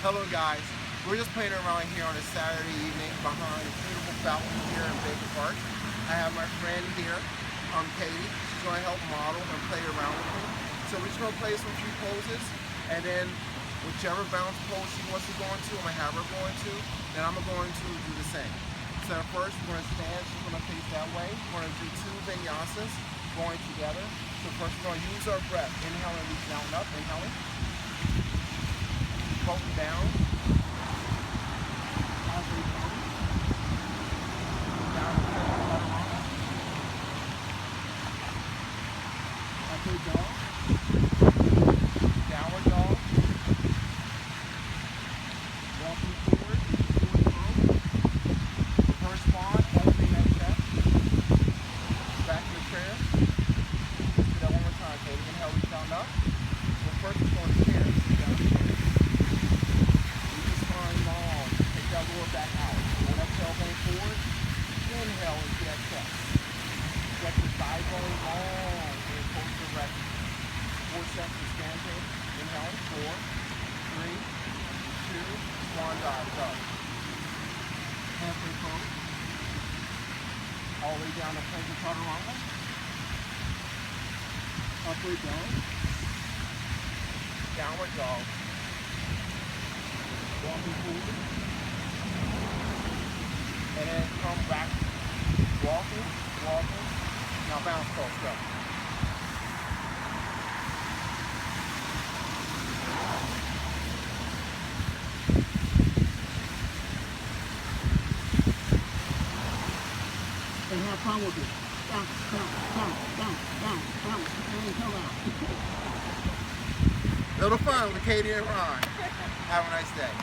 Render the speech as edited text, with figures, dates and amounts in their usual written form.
Hello guys, we're just playing around here on a Saturday evening behind a beautiful fountain here in Baker Park. I have my friend here, Katie. She's going to help model and play around with me. So we're just going to play some few poses, and then whichever bounce pose she wants to go into, I'm going to have her go into, then I'm going to do the same. So first we're going to stand, she's going to face that way. We're going to do 2 vinyasas going together. So first we're going to use our breath. Inhaling, reach down and up, inhaling. Floating down. As we float. Down to the chaturanga. Upward dog. Downward dog. Walking forward, to and through. Reverse swan, opening that chest. Back to the chair. Let's do that one more time, Katie. Inhale, reach down up. So first we're going to chair. Down to chair. That lower back out. One exhale going forward. Inhale into that chest. Stretch the thigh bone long in a close direction. 4 sets to stand here. Inhale. 4, 3, 2, swan dive. Go. Halfway pose. All the way down to plank and chaturanga. Upward dog. Downward dog. Walking forward. And then come back, walking, walking. Now bounce pose, go. And have fun with it. Down, down, down, down, down, down, and come out. Little fun with Katie and Ron. Have a nice day.